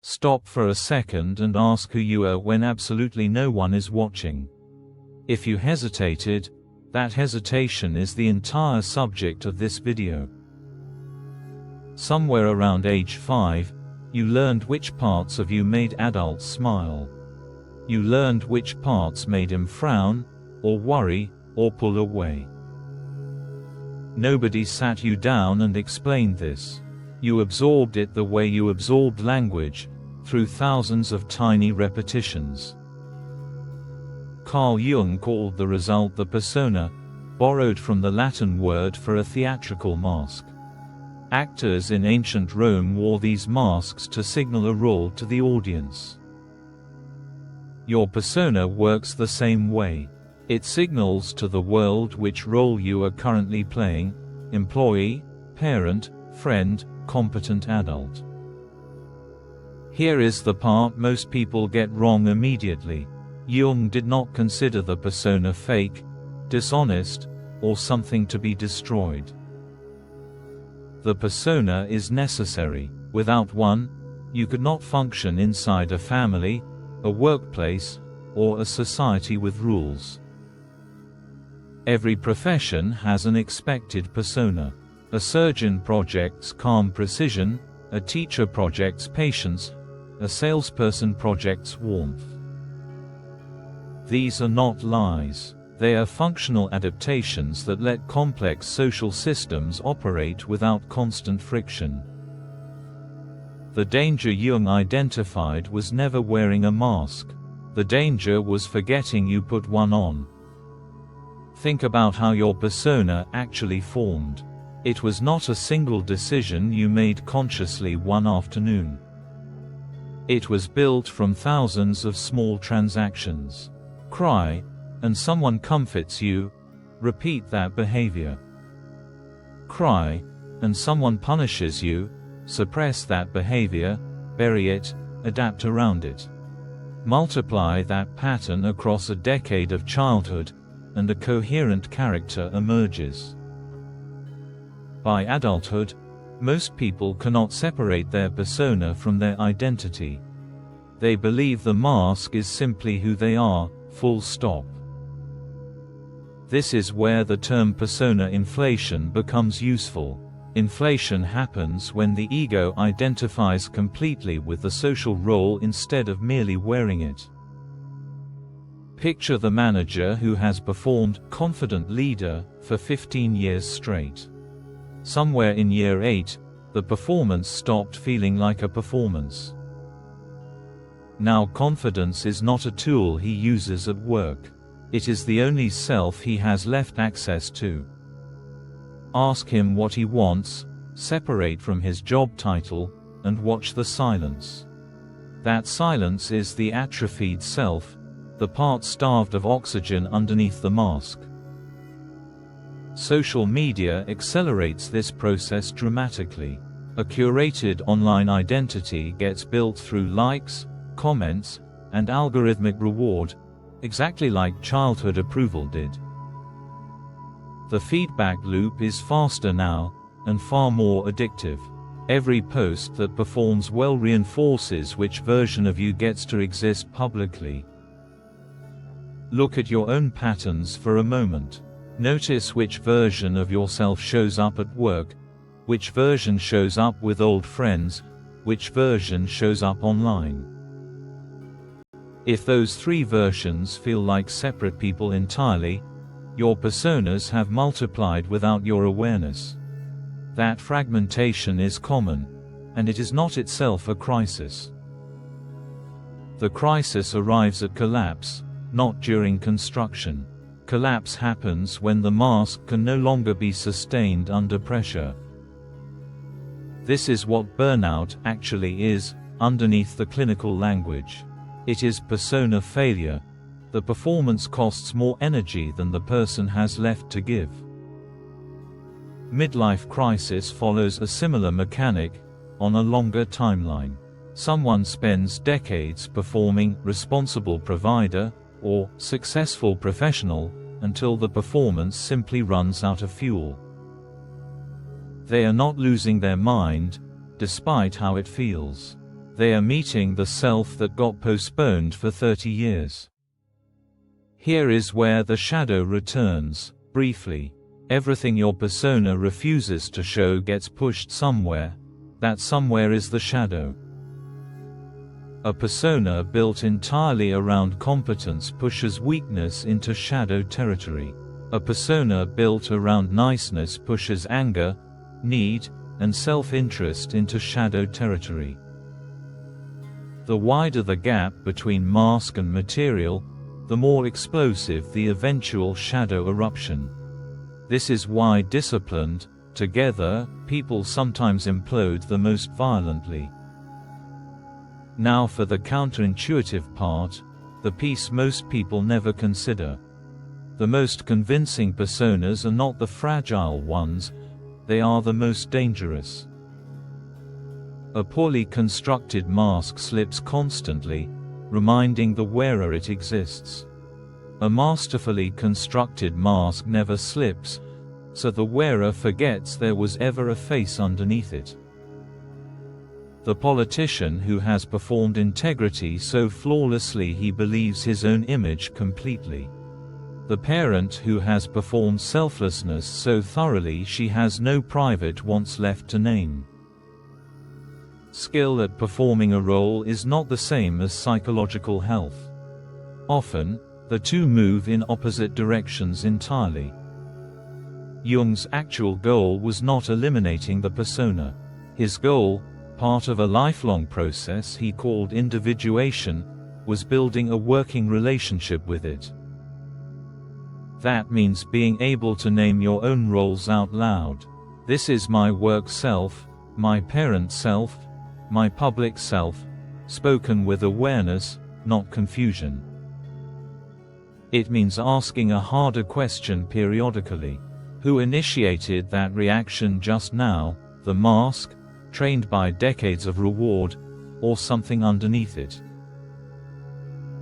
Stop for a second and ask who you are when absolutely no one is watching. If you hesitated, that hesitation is the entire subject of this video. Somewhere around age 5, you learned which parts of you made adults smile. You learned which parts made him frown, or worry, or pull away. Nobody sat you down and explained this. You absorbed it the way you absorbed language, through thousands of tiny repetitions. Carl Jung called the result the persona, borrowed from the Latin word for a theatrical mask. Actors in ancient Rome wore these masks to signal a role to the audience. Your persona works the same way. It signals to the world which role you are currently playing: employee, parent, friend, competent adult. Here is the part most people get wrong immediately. Jung did not consider the persona fake, dishonest, or something to be destroyed. The persona is necessary. Without one, you could not function inside a family, a workplace, or a society with rules. Every profession has an expected persona. A surgeon projects calm precision, a teacher projects patience, a salesperson projects warmth. These are not lies. They are functional adaptations that let complex social systems operate without constant friction. The danger Jung identified was never wearing a mask. The danger was forgetting you put one on. Think about how your persona actually formed. It was not a single decision you made consciously one afternoon. It was built from thousands of small transactions. Cry, and someone comforts you. Repeat that behavior. Cry, and someone punishes you. Suppress that behavior, bury it, adapt around it. Multiply that pattern across a decade of childhood, and a coherent character emerges. By adulthood, most people cannot separate their persona from their identity. They believe the mask is simply who they are, full stop. This is where the term persona inflation becomes useful. Inflation happens when the ego identifies completely with the social role instead of merely wearing it. Picture the manager who has performed confident leader for 15 years straight. Somewhere in year 8, the performance stopped feeling like a performance. Now confidence is not a tool he uses at work. It is the only self he has left access to. Ask him what he wants, separate from his job title, and watch the silence. That silence is the atrophied self, the part starved of oxygen underneath the mask. Social media accelerates this process dramatically. A curated online identity gets built through likes, comments, and algorithmic reward, exactly like childhood approval did. The feedback loop is faster now, and far more addictive. Every post that performs well reinforces which version of you gets to exist publicly. Look at your own patterns for a moment. Notice which version of yourself shows up at work, which version shows up with old friends, which version shows up online. If those three versions feel like separate people entirely, your personas have multiplied without your awareness. That fragmentation is common, and it is not itself a crisis. The crisis arrives at collapse, not during construction. Collapse happens when the mask can no longer be sustained under pressure. This is what burnout actually is, underneath the clinical language. It is persona failure. The performance costs more energy than the person has left to give. Midlife crisis follows a similar mechanic, on a longer timeline. Someone spends decades performing responsible provider, or successful professional, until the performance simply runs out of fuel. They are not losing their mind, despite how it feels. They are meeting the self that got postponed for 30 years. Here is where the shadow returns, briefly. Everything your persona refuses to show gets pushed somewhere. That somewhere is the shadow. A persona built entirely around competence pushes weakness into shadow territory. A persona built around niceness pushes anger, need, and self-interest into shadow territory. The wider the gap between mask and material, the more explosive the eventual shadow eruption. This is why disciplined, together, people sometimes implode the most violently. Now for the counterintuitive part, the piece most people never consider. The most convincing personas are not the fragile ones, they are the most dangerous. A poorly constructed mask slips constantly, reminding the wearer it exists. A masterfully constructed mask never slips, so the wearer forgets there was ever a face underneath it. The politician who has performed integrity so flawlessly he believes his own image completely. The parent who has performed selflessness so thoroughly she has no private wants left to name. Skill at performing a role is not the same as psychological health. Often, the two move in opposite directions entirely. Jung's actual goal was not eliminating the persona. His goal, part of a lifelong process he called individuation, was building a working relationship with it. That means being able to name your own roles out loud. This is my work self, my parent self, my public self, spoken with awareness, not confusion. It means asking a harder question periodically. Who initiated that reaction just now, the mask, trained by decades of reward, or something underneath it?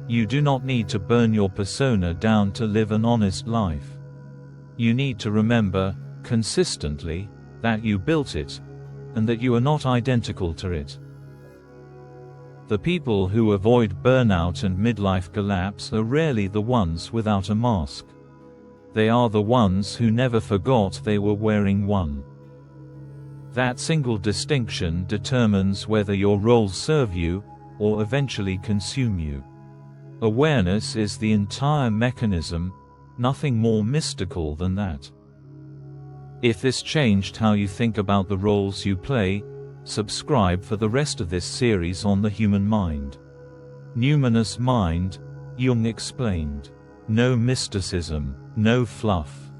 You do not need to burn your persona down to live an honest life. You need to remember, consistently, that you built it, and that you are not identical to it. The people who avoid burnout and midlife collapse are rarely the ones without a mask. They are the ones who never forgot they were wearing one. That single distinction determines whether your roles serve you, or eventually consume you. Awareness is the entire mechanism, nothing more mystical than that. If this changed how you think about the roles you play, subscribe for the rest of this series on the human mind. Numinous mind, Jung explained. No mysticism, no fluff.